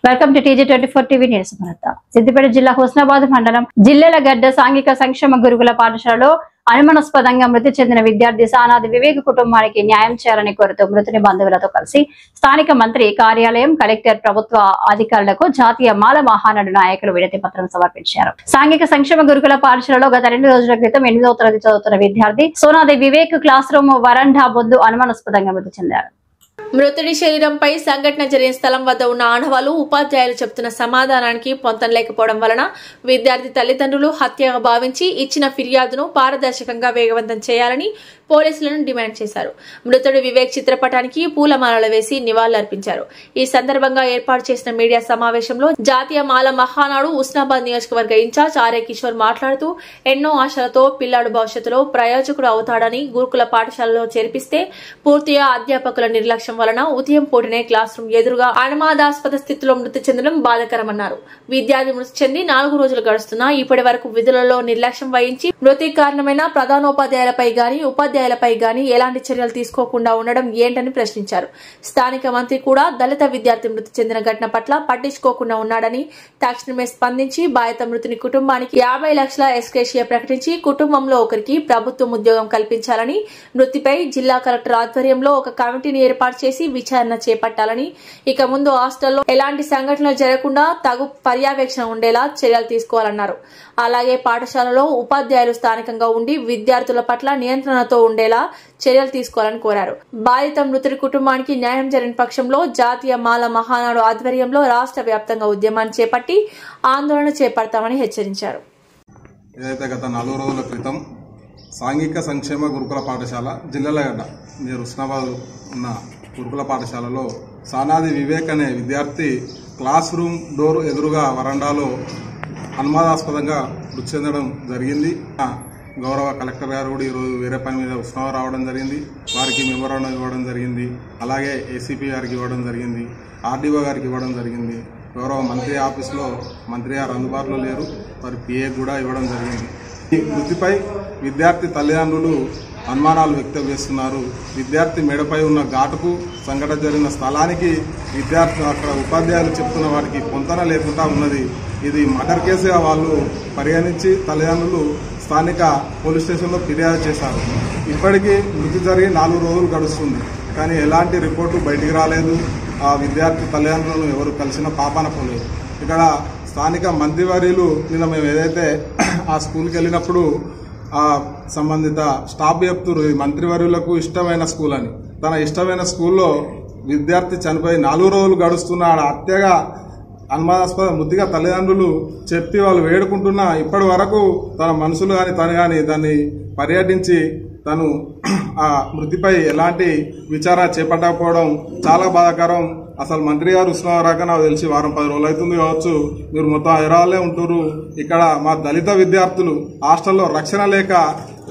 Welcome to TG24 TV news భారత. సిద్దిపేట జిల్లా హుస్నాబాద్ మండలం జిల్లెలగడ్డ సాంఘిక సంక్షేమ గురుకుల పాఠశాలలో అనుమానాస్పదంగా మృతి చెందిన విద్యార్థి సానాది వివేక్ కుటుంబానికి న్యాయం చేయాలని కోరుతూ మృతుని బంధువులతో కలిసి స్థానిక మంత్రి కార్యాలయం, కలెక్టర్, ప్రభుత్వ అధికారులకు జాతీయ మాల మహానాడు నాయకులు వినతి పత్రం సమర్పించారు. సాంఘిక సంక్షేమ గురుకుల పాఠశాలలో గత 2 రోజుల క్రితం 8వ తరగతి చదువుతున్న విద్యార్థి సోనాది వివేక్ క్లాస్ రూమ్ వరండా ముందు అనుమానాస్పదంగా మృతి చెందారు. మృతుడి శరీరంపై సంఘటన జరిగిన స్థలం వద్ద ఉన్న ఆనవాళ్లు, ఉపాధ్యాయులు చెబుతున్న సమాధానానికి పొంతం లేకపోవడం వలన విద్యార్థి తల్లిదండ్రులు హత్యగా భావించి ఇచ్చిన ఫిర్యాదును పారదర్శకంగా వేగవంతం చేయాలని పోలీసులను డిమాండ్ చేశారు. మృతుడి వివేక్ చిత్రపటానికి పూలమాలలు వేసి నివాళులర్పించారు. ఈ సందర్భంగా ఏర్పాటు చేసిన మీడియా సమావేశంలో జాతీయ మాల మహానాడు హుస్నాబాద్ నియోజకవర్గ ఇన్ఛార్జ్ ఆర్ఏ కిషోర్ మాట్లాడుతూ ఎన్నో ఆశలతో పిల్లాడు భవిష్యత్తులో ప్రయోజకుడు అవుతాడని గురుకుల పాఠశాలలో చేర్పిస్తే పూర్తిగా అధ్యాపకుల నిర్లక్ష్యం వలన ఉదయం పూటనే క్లాస్ రూమ్ ఎదురుగా అనుమానాస్పద స్థితిలో మృతి చెందడం బాధాకరమన్నారు. విద్యార్థి మృతి చెంది 4 రోజులు గడుస్తున్నా ఇప్పటి వరకు విధులలో నిర్లక్ష్యం వహించి మృతికి కారణమైన ప్రధానోపాధ్యాయులపై గాని ఉపాధ్యాయులపై గాని ఎలాంటి చర్యలు తీసుకోకుండా ఉండడం ఏంటని ప్రశ్నించారు. స్థానిక మంత్రి కూడా దళిత విద్యార్థి మృతి చెందిన ఘటన పట్ల పట్టించుకోకుండా ఉన్నాడని, తక్షణమే స్పందించి బాధిత మృతుని కుటుంబానికి 50 లక్షల ఎస్కేషియా ప్రకటించి కుటుంబంలో ఒకరికి ప్రభుత్వం ఉద్యోగం కల్పించాలని, మృతిపై జిల్లా కలెక్టర్ ఆధ్వర్యంలో ఒక కమిటీని ఏర్పాటు చేసి విచారణ చేపట్టాలని, ఇక ముందు హాస్టల్లో ఎలాంటి సంఘటనలు జరగకుండా తగు పర్యవేక్షణ ఉండేలా చర్యలు తీసుకోవాలన్నారు. అలాగే పాఠశాలలో ఉపాధ్యాయులు స్థానికంగా ఉండి విద్యార్థుల పట్ల నియంత్రణతో ఉండేలా చర్యలు తీసుకోవాలని కోరారు. బాధిత మృతుడి కుటుంబానికి న్యాయం జరిగిన పక్షంలో జాతీయ మాల మహానాడు ఆధ్వర్యంలో రాష్ట్ర వ్యాప్తంగా ఉద్యమాన్ని చేపట్టి ఆందోళన చేపడతామని హెచ్చరించారు. ఏదైతే గత 4 రోజుల క్రితం సాంఘిక సంక్షేమ గురుకుల పాఠశాల జిల్లెలగడ్డ నియర్ హుస్నాబాద్ ఉన్న గురుకుల పాఠశాలలో సానాది వివేక్ అనే విద్యార్థి క్లాస్ రూమ్ డోర్ ఎదురుగా వరండాలో అనుమానాస్పదంగా మృతి చెందడం జరిగింది. గౌరవ కలెక్టర్ గారు కూడా ఈరోజు వేరే పని మీద హుస్నాబాద్ రావడం జరిగింది. వారికి మెమోరాండం ఇవ్వడం జరిగింది. అలాగే ఏసీపీ గారికి ఇవ్వడం జరిగింది. ఆర్డీఓ గారికి ఇవ్వడం జరిగింది. గౌరవ మంత్రి ఆఫీస్లో మంత్రి గారు అందుబాటులో లేరు, వారి పిఏ కూడా ఇవ్వడం జరిగింది. ఈ మృతిపై విద్యార్థి తల్లిదండ్రులు అనుమానాలు వ్యక్తం చేస్తున్నారు. విద్యార్థి మెడపై ఉన్న ఘాటుకు, సంఘటన జరిగిన స్థలానికి విద్యార్థి అక్కడ ఉపాధ్యాయులు చెప్తున్న వారికి పొంతన లేకుండా ఉన్నది. ఇది మర్డర్ కేసుగా వాళ్ళు పరిగణించి తల్లిదండ్రులు స్థానిక పోలీస్ స్టేషన్లో ఫిర్యాదు చేశారు. ఇప్పటికీ మృతి జరిగి 4 రోజులు గడుస్తుంది, కానీ ఎలాంటి రిపోర్టు బయటికి రాలేదు. ఆ విద్యార్థి తల్లిదండ్రులను ఎవరు కలిసిన పాపాన పోలేదు. ఇక్కడ స్థానిక మంత్రివర్యులు నిన్న మేము ఏదైతే ఆ స్కూల్కి వెళ్ళినప్పుడు సంబంధిత స్టాఫ్ చెప్తున్నారు మంత్రివర్యులకు ఇష్టమైన స్కూల్ అని. తన ఇష్టమైన స్కూల్లో విద్యార్థి చనిపోయి 4 రోజులు గడుస్తున్నాడు. హత్యగా అనుమానాస్పద మృతిగా తల్లిదండ్రులు చెప్పి వాళ్ళు వేడుకుంటున్నా ఇప్పటి వరకు తన మనుషులు కానీ తను కానీ దాన్ని పర్యటించి తను ఆ మృతిపై ఎలాంటి విచారణ చేపట్టకపోవడం చాలా బాధాకరం. అసలు మంత్రి గారు హుస్నాబాద్ నాకు తెలిసి వారం 10 రోజులు అవుతుంది కావచ్చు. మీరు మొత్తం హైదరాబాద్లో ఉంటున్నారు. ఇక్కడ మా దళిత విద్యార్థులు హాస్టల్లో రక్షణ లేక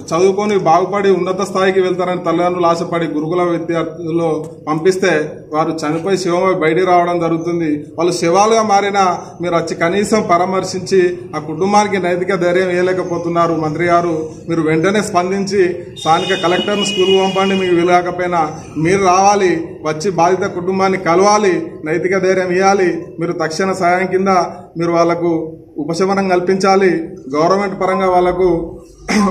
చదువుకొని బాగుపడి ఉన్నత స్థాయికి వెళ్తారని తల్లిదండ్రులు ఆశపడి గురుకుల విద్యార్థులు పంపిస్తే వారు చనిపోయి శివమై బయటికి రావడం జరుగుతుంది. వాళ్ళు శవాలుగా మారినా మీరు వచ్చి కనీసం పరామర్శించి ఆ కుటుంబానికి నైతిక ధైర్యం వేయలేకపోతున్నారు. మంత్రి గారు మీరు వెంటనే స్పందించి స్థానిక కలెక్టర్ను స్కూల్కి పంపండి. మీకు వీలుగాకపోయినా మీరు రావాలి, వచ్చి బాధిత కుటుంబాన్ని కలవాలి, నైతిక ధైర్యం ఇవ్వాలి. మీరు తక్షణ సహాయం కింద మీరు వాళ్లకు ఉపశమనం కల్పించాలి. గవర్నమెంట్ పరంగా వాళ్లకు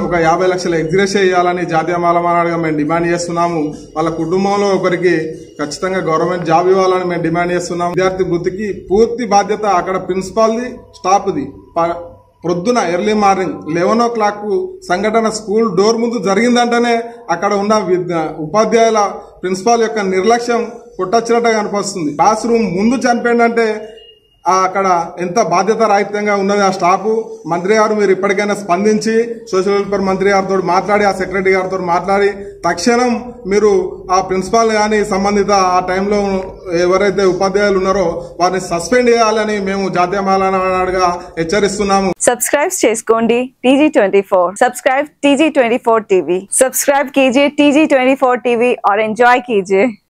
ఒక 50 లక్షల ఎగ్జిరేషియా ఇవ్వాలని జాతీయ మాల మహానాడుగా మేము డిమాండ్ చేస్తున్నాము. వాళ్ళ కుటుంబంలో ఒకరికి ఖచ్చితంగా గవర్నమెంట్ జాబ్ ఇవ్వాలని మేము డిమాండ్ చేస్తున్నాము. విద్యార్థి మృతికి పూర్తి బాధ్యత అక్కడ ప్రిన్సిపాల్ది, స్టాఫ్ది. ప్రొద్దున ఎర్లీ మార్నింగ్ 11 o'clock సంఘటన స్కూల్ డోర్ ముందు జరిగిందంటేనే అక్కడ ఉన్న ఉపాధ్యాయుల ప్రిన్సిపాల్ యొక్క నిర్లక్ష్యం కొట్టొచ్చినట్టుగా కనిపిస్తుంది. క్లాస్ రూమ్ ముందు చనిపోయిందంటే అక్కడ ఎంత బాధ్యత రాహిత్యంగా ఉన్నది ఆ స్టాఫ్. మంత్రి గారు మీరు ఇప్పటికైనా స్పందించి సోషల్ వెల్ఫేర్ మంత్రి గారితో మాట్లాడి, ఆ సెక్రటరీ గారితో మాట్లాడి తక్షణం మీరు ఆ ప్రిన్సిపాల్ కానీ సంబంధిత ఆ టైంలో ఎవరైతే ఉపాధ్యాయులు ఉన్నారో వారిని సస్పెండ్ చేయాలని మేము జాతీయ మాల మహానాడుగా హెచ్చరిస్తున్నాము. సబ్స్క్రైబ్ చేసుకోండి TG24. Subscribe TG24 TV. Subscribe कीजिए TG24 TV और एंजॉय कीजिए.